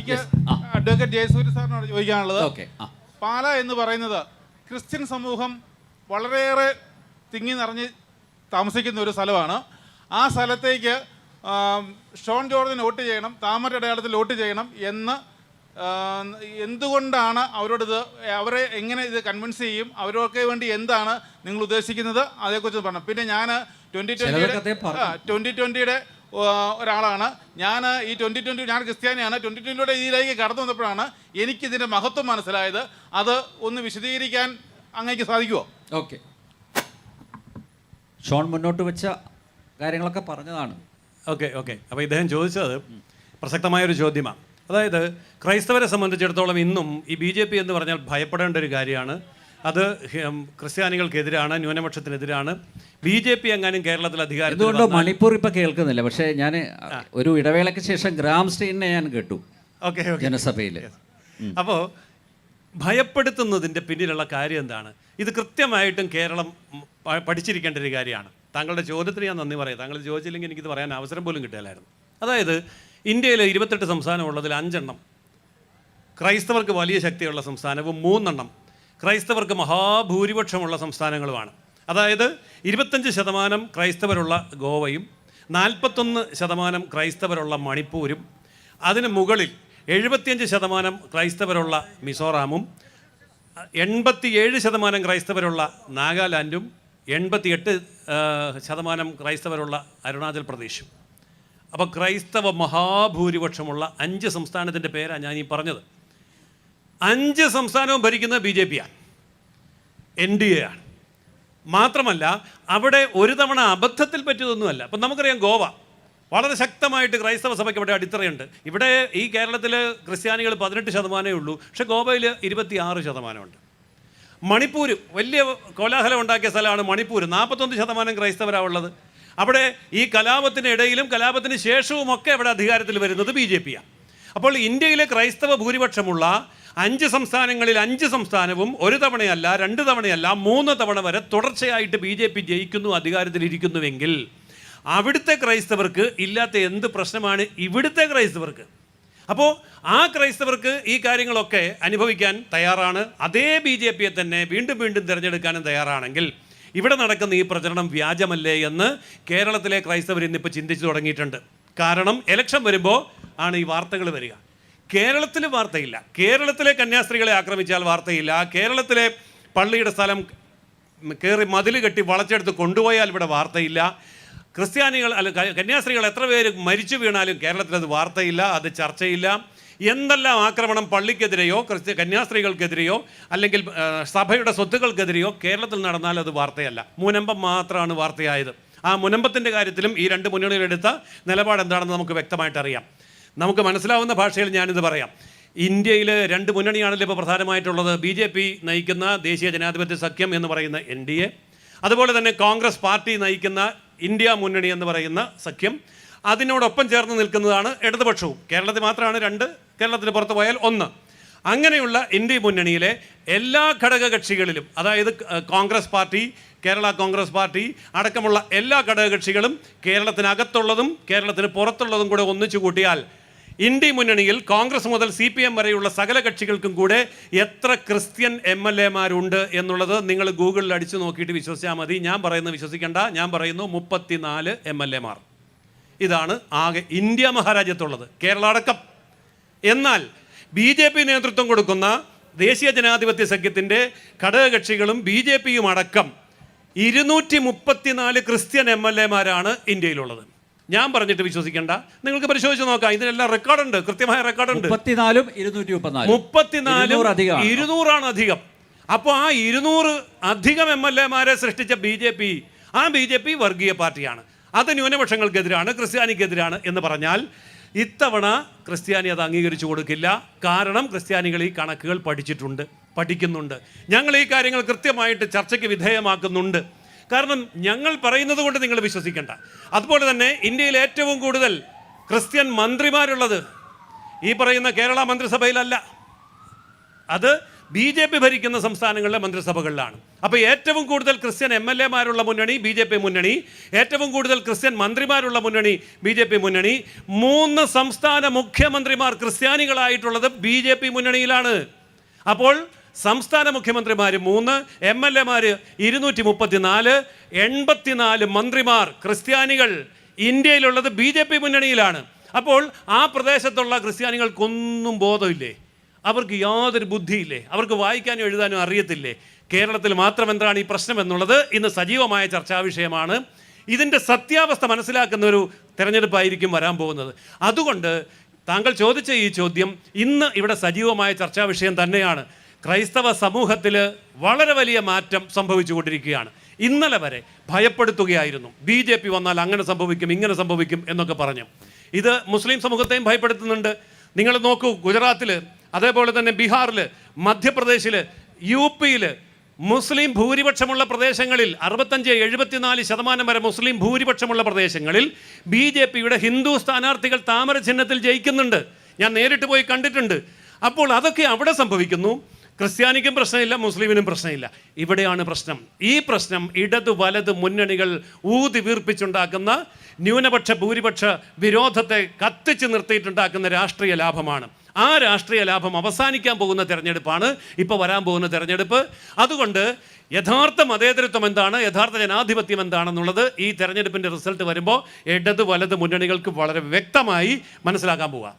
എനിക്ക് അഡ്വക്കേറ്റ് ജയസൂര്യ സാറിനോട് ചോദിക്കാനുള്ളത്, പാല എന്ന് പറയുന്നത് ക്രിസ്ത്യൻ സമൂഹം വളരെയേറെ തിങ്ങി നിറഞ്ഞ് താമസിക്കുന്ന ഒരു സ്ഥലമാണ്. ആ സ്ഥലത്തേക്ക് ഷോൺ ജോർജിന് വോട്ട് ചെയ്യണം, താമര അടയാളത്തിൽ വോട്ട് ചെയ്യണം എന്ന് എന്തുകൊണ്ടാണ് അവരെ എങ്ങനെ ഇത് കൺവിൻസ് ചെയ്യും? അവരൊക്കെ വേണ്ടി എന്താണ് നിങ്ങൾ ഉദ്ദേശിക്കുന്നത്? അതേക്കുറിച്ച് പറഞ്ഞു. പിന്നെ ഞാൻ 2020 ഒരാളാണ്. ഞാൻ ഈ 2020 ഞാൻ ക്രിസ്ത്യാനിയാണ്. 2020 ഇതിലേക്ക് കടന്നു വന്നപ്പോഴാണ് എനിക്കിതിൻ്റെ മഹത്വം മനസ്സിലായത്. അത് ഒന്ന് വിശദീകരിക്കാൻ അങ്ങേക്ക് സാധിക്കുമോ? ഓക്കെ, ഷോൺ മുന്നോട്ട് വെച്ച കാര്യങ്ങളൊക്കെ പറഞ്ഞതാണ്. ഓക്കെ. അപ്പോൾ ഇദ്ദേഹം ചോദിച്ചത് പ്രസക്തമായൊരു ചോദ്യമാണ്. അതായത് ക്രൈസ്തവരെ സംബന്ധിച്ചിടത്തോളം ഇന്നും ഈ BJP എന്ന് പറഞ്ഞാൽ ഭയപ്പെടേണ്ട ഒരു കാര്യമാണ്. അത് ക്രിസ്ത്യാനികൾക്കെതിരാണ്, ന്യൂനപക്ഷത്തിനെതിരാണ്. BJP എങ്ങാനും കേരളത്തിൽ അധികാരത്തിൽ എന്തുകൊണ്ടോ മണിപ്പൂർ ഇപ്പം കേൾക്കുന്നില്ല. പക്ഷേ ഞാൻ ഒരു ഇടവേളയ്ക്ക് ശേഷം ഗ്രാം സ്റ്റെയിനെ ഞാൻ കേട്ടു ജനസഭയിൽ. അപ്പോൾ ഭയപ്പെടുത്തുന്നതിൻ്റെ പിന്നിലുള്ള കാര്യം എന്താണ്? ഇത് കൃത്യമായിട്ടും കേരളം പഠിച്ചിരിക്കേണ്ട ഒരു കാര്യമാണ്. താങ്കളുടെ ചോദ്യത്തിന് ഞാൻ നന്ദി പറയാം. താങ്കൾ ചോദിച്ചില്ലെങ്കിൽ എനിക്കിത് പറയാൻ അവസരം പോലും കിട്ടില്ലായിരുന്നു. അതായത് ഇന്ത്യയിൽ 28 സംസ്ഥാനമുള്ളതിൽ 5 എണ്ണം ക്രൈസ്തവർക്ക് വലിയ ശക്തിയുള്ള സംസ്ഥാനവും 3 എണ്ണം ക്രൈസ്തവർക്ക് മഹാഭൂരിപക്ഷമുള്ള സംസ്ഥാനങ്ങളുമാണ്. അതായത് 25% ക്രൈസ്തവരുള്ള ഗോവയും 41% ക്രൈസ്തവരുള്ള മണിപ്പൂരും അതിന് മുകളിൽ 75% ക്രൈസ്തവരുള്ള മിസോറാമും 87% ക്രൈസ്തവരുള്ള നാഗാലാൻഡും 88% ക്രൈസ്തവരുള്ള അരുണാചൽ പ്രദേശും. അപ്പോൾ ക്രൈസ്തവ മഹാഭൂരിപക്ഷമുള്ള 5 സംസ്ഥാനത്തിൻ്റെ പേരാണ് ഞാൻ ഈ പറഞ്ഞത്. 5 സംസ്ഥാനവും ഭരിക്കുന്നത് BJP ആണ്, NDA ആണ്. മാത്രമല്ല അവിടെ ഒരു തവണ അബദ്ധത്തിൽ പറ്റിയതൊന്നുമല്ല. അപ്പം നമുക്കറിയാം ഗോവ വളരെ ശക്തമായിട്ട് ക്രൈസ്തവ സഭയ്ക്ക് ഇവിടെ അടിത്തറയുണ്ട്. ഇവിടെ ഈ കേരളത്തിൽ ക്രിസ്ത്യാനികൾ 18% ഉള്ളൂ, പക്ഷേ ഗോവയിൽ 26%. മണിപ്പൂർ വലിയ കോലാഹലം ഉണ്ടാക്കിയ സ്ഥലമാണ് മണിപ്പൂർ. 41% ക്രൈസ്തവരാണ് ഉള്ളത്. അവിടെ ഈ കലാപത്തിനിടയിലും കലാപത്തിന് ശേഷവുമൊക്കെ അവിടെ അധികാരത്തിൽ വരുന്നത് BJP ആണ്. അപ്പോൾ ഇന്ത്യയിലെ ക്രൈസ്തവ ഭൂരിപക്ഷമുള്ള 5 സംസ്ഥാനങ്ങളിൽ 5 സംസ്ഥാനവും ഒരു തവണയല്ല, 2 തവണയല്ല, 3 തവണ വരെ തുടർച്ചയായിട്ട് BJP ജയിക്കുന്നു, അധികാരത്തിലിരിക്കുന്നുവെങ്കിൽ അവിടുത്തെ ക്രൈസ്തവർക്ക് ഇല്ലാത്ത എന്ത് പ്രശ്നമാണ് ഇവിടുത്തെ ക്രൈസ്തവർക്ക്? അപ്പോൾ ആ ക്രൈസ്തവർക്ക് ഈ കാര്യങ്ങളൊക്കെ അനുഭവിക്കാൻ തയ്യാറാണ്. അതേ BJPയെ തന്നെ വീണ്ടും വീണ്ടും തിരഞ്ഞെടുക്കാനും തയ്യാറാണെങ്കിൽ ഇവിടെ നടക്കുന്ന ഈ പ്രചരണം വ്യാജമല്ലേ എന്ന് കേരളത്തിലെ ക്രൈസ്തവർ ഇന്നിപ്പോൾ ചിന്തിച്ചു തുടങ്ങിയിട്ടുണ്ട്. കാരണം ഇലക്ഷൻ വരുമ്പോൾ ആണ് ഈ വാർത്തകൾ വരിക. കേരളത്തിൽ വാർത്തയില്ല. കേരളത്തിലെ കന്യാസ്ത്രീകളെ ആക്രമിച്ചാൽ വാർത്തയില്ല. കേരളത്തിലെ പള്ളിയുടെ സ്ഥലം കയറി മതിൽ കെട്ടി വളച്ചെടുത്ത് കൊണ്ടുപോയാൽ ഇവിടെ വാർത്തയില്ല. ക്രിസ്ത്യാനികൾ കന്യാസ്ത്രീകൾ എത്ര പേര് മരിച്ചു വീണാലും കേരളത്തിലത് വാർത്തയില്ല, അത് ചർച്ചയില്ല. എന്തെല്ലാം ആക്രമണം പള്ളിക്കെതിരെയോ കന്യാസ്ത്രീകൾക്കെതിരെയോ അല്ലെങ്കിൽ സഭയുടെ സ്വത്തുക്കൾക്കെതിരെയോ കേരളത്തിൽ നടന്നാൽ അത് വാർത്തയല്ല. മുനമ്പം മാത്രമാണ് വാർത്തയായത്. ആ മുനമ്പത്തിൻ്റെ കാര്യത്തിലും ഈ 2 മുന്നണികളെടുത്ത നിലപാട് എന്താണെന്ന് നമുക്ക് വ്യക്തമായിട്ട് അറിയാം. നമുക്ക് മനസ്സിലാവുന്ന ഭാഷയിൽ ഞാനിത് പറയാം. ഇന്ത്യയിൽ 2 മുന്നണിയാണല്ലോ ഇപ്പോൾ പ്രധാനമായിട്ടുള്ളത്. BJP നയിക്കുന്ന ദേശീയ ജനാധിപത്യ സഖ്യം എന്ന് പറയുന്ന NDA, അതുപോലെ തന്നെ കോൺഗ്രസ് പാർട്ടി നയിക്കുന്ന ഇന്ത്യ മുന്നണി എന്ന് പറയുന്ന സഖ്യം. അതിനോടൊപ്പം ചേർന്ന് നിൽക്കുന്നതാണ് ഇടതുപക്ഷവും. കേരളത്തിൽ മാത്രമാണ് 2, കേരളത്തിന് പുറത്ത് പോയാൽ 1. അങ്ങനെയുള്ള ഇന്ത്യ മുന്നണിയിലെ എല്ലാ ഘടകകക്ഷികളിലും, അതായത് കോൺഗ്രസ് പാർട്ടി, കേരള കോൺഗ്രസ് പാർട്ടി അടക്കമുള്ള എല്ലാ ഘടകകക്ഷികളും കേരളത്തിനകത്തുള്ളതും കേരളത്തിന് പുറത്തുള്ളതും കൂടെ ഒന്നിച്ചു കൂട്ടിയാൽ ഇന്ത്യ മുന്നണിയിൽ കോൺഗ്രസ് മുതൽ CPM വരെയുള്ള സകല കക്ഷികൾക്കും കൂടെ എത്ര ക്രിസ്ത്യൻ MLA-മാരുണ്ട് എന്നുള്ളത് നിങ്ങൾ ഗൂഗിളിൽ അടിച്ചു നോക്കിയിട്ട് വിശ്വസിച്ചാൽ മതി. ഞാൻ പറയുന്നത് വിശ്വസിക്കേണ്ട. ഞാൻ പറയുന്നു 34 MLA-മാർ. ഇതാണ് ആകെ ഇന്ത്യ മഹാരാജ്യത്തുള്ളത്, കേരള അടക്കം. എന്നാൽ BJP നേതൃത്വം കൊടുക്കുന്ന ദേശീയ ജനാധിപത്യ സഖ്യത്തിൻ്റെ ഘടകകക്ഷികളും BJPയും അടക്കം 234 ക്രിസ്ത്യൻ MLA-മാരാണ് ഇന്ത്യയിലുള്ളത്. ഞാൻ പറഞ്ഞിട്ട് വിശ്വസിക്കേണ്ട, നിങ്ങൾക്ക് പരിശോധിച്ച് നോക്കാം. ഇതിനെല്ലാം റെക്കോർഡുണ്ട്, കൃത്യമായ റെക്കോർഡുണ്ട്. 200 അധികം. അപ്പോൾ ആ 200 അധികം MLA-മാരെ സൃഷ്ടിച്ച BJP, ആ BJP വർഗീയ പാർട്ടിയാണ്. അത് ന്യൂനപക്ഷങ്ങൾക്കെതിരാണ്, ക്രിസ്ത്യാനിക്കെതിരാണ് എന്ന് പറഞ്ഞാൽ ഇത്തവണ ക്രിസ്ത്യാനി അത് അംഗീകരിച്ചു കൊടുക്കില്ല. കാരണം ക്രിസ്ത്യാനികൾ ഈ കണക്കുകൾ പഠിക്കുന്നുണ്ട്. ഞങ്ങൾ ഈ കാര്യങ്ങൾ കൃത്യമായിട്ട് ചർച്ചയ്ക്ക് വിധേയമാക്കുന്നുണ്ട്. കാരണം ഞങ്ങൾ പറയുന്നത് കൊണ്ട് നിങ്ങൾ വിശ്വസിക്കേണ്ട. അതുപോലെ തന്നെ ഇന്ത്യയിൽ ഏറ്റവും കൂടുതൽ ക്രിസ്ത്യൻ മന്ത്രിമാരുള്ളത് ഈ പറയുന്ന കേരള മന്ത്രിസഭയിലല്ല, അത് BJP ഭരിക്കുന്ന സംസ്ഥാനങ്ങളിലെ മന്ത്രിസഭകളിലാണ്. അപ്പോൾ ഏറ്റവും കൂടുതൽ ക്രിസ്ത്യൻ MLA-മാരുള്ള മുന്നണി BJP മുന്നണി, ഏറ്റവും കൂടുതൽ ക്രിസ്ത്യൻ മന്ത്രിമാരുള്ള മുന്നണി BJP മുന്നണി, 3 സംസ്ഥാന മുഖ്യമന്ത്രിമാർ ക്രിസ്ത്യാനികളായിട്ടുള്ളത് BJP മുന്നണിയിലാണ്. അപ്പോൾ സംസ്ഥാന മുഖ്യമന്ത്രിമാർ 3, MLA-മാർ 234, 84 മന്ത്രിമാർ ക്രിസ്ത്യാനികൾ ഇന്ത്യയിലുള്ളത് BJP മുന്നണിയിലാണ്. അപ്പോൾ ആ പ്രദേശത്തുള്ള ക്രിസ്ത്യാനികൾക്കൊന്നും ബോധമില്ലേ? അവർക്ക് യാതൊരു ബുദ്ധിയില്ലേ? അവർക്ക് വായിക്കാനും എഴുതാനും അറിയത്തില്ലേ? കേരളത്തിൽ മാത്രം എന്താണ് ഈ പ്രശ്നം എന്നുള്ളത് ഇന്ന് സജീവമായ ചർച്ചാ വിഷയമാണ്. ഇതിൻ്റെ സത്യാവസ്ഥ മനസ്സിലാക്കുന്ന ഒരു തെരഞ്ഞെടുപ്പായിരിക്കും വരാൻ പോകുന്നത്. അതുകൊണ്ട് താങ്കൾ ചോദിച്ച ഈ ചോദ്യം ഇന്ന് ഇവിടെ സജീവമായ ചർച്ചാ വിഷയം തന്നെയാണ്. ക്രൈസ്തവ സമൂഹത്തിൽ വളരെ വലിയ മാറ്റം സംഭവിച്ചു കൊണ്ടിരിക്കുകയാണ്. ഇന്നലെ വരെ ഭയപ്പെടുത്തുകയായിരുന്നു, BJP വന്നാൽ അങ്ങനെ സംഭവിക്കും, ഇങ്ങനെ സംഭവിക്കും എന്നൊക്കെ പറഞ്ഞു. ഇത് മുസ്ലിം സമൂഹത്തെയും ഭയപ്പെടുത്തുന്നുണ്ട്. നിങ്ങൾ നോക്കൂ, ഗുജറാത്തിൽ, അതേപോലെ തന്നെ ബീഹാറിൽ, മധ്യപ്രദേശിൽ, UP-യിൽ മുസ്ലിം ഭൂരിപക്ഷമുള്ള പ്രദേശങ്ങളിൽ 65-74% വരെ മുസ്ലിം ഭൂരിപക്ഷമുള്ള പ്രദേശങ്ങളിൽ BJP-യുടെ ഹിന്ദു സ്ഥാനാർത്ഥികൾ താമര ചിഹ്നത്തിൽ ജയിക്കുന്നുണ്ട്. ഞാൻ നേരിട്ട് പോയി കണ്ടിട്ടുണ്ട്. അപ്പോൾ അതൊക്കെ അവിടെ സംഭവിക്കുന്നു. ക്രിസ്ത്യാനിക്കും പ്രശ്നമില്ല, മുസ്ലിമിനും പ്രശ്നമില്ല. ഇവിടെയാണ് പ്രശ്നം. ഈ പ്രശ്നം ഇടത് വലത് മുന്നണികൾ ഊതി വീർപ്പിച്ചുണ്ടാക്കുന്ന ന്യൂനപക്ഷ ഭൂരിപക്ഷ വിരോധത്തെ കത്തിച്ച് നിർത്തിയിട്ടുണ്ടാക്കുന്ന രാഷ്ട്രീയ ലാഭമാണ്. ആ രാഷ്ട്രീയ ലാഭം അവസാനിക്കാൻ പോകുന്ന തെരഞ്ഞെടുപ്പാണ് ഇപ്പോൾ വരാൻ പോകുന്ന തെരഞ്ഞെടുപ്പ്. അതുകൊണ്ട് യഥാർത്ഥ മതേതരത്വം എന്താണ്, യഥാർത്ഥ ജനാധിപത്യം എന്താണെന്നുള്ളത് ഈ തെരഞ്ഞെടുപ്പിൻ്റെ റിസൾട്ട് വരുമ്പോൾ ഇടത് വലത് മുന്നണികൾക്ക് വളരെ വ്യക്തമായി മനസ്സിലാക്കാൻ പോവുക.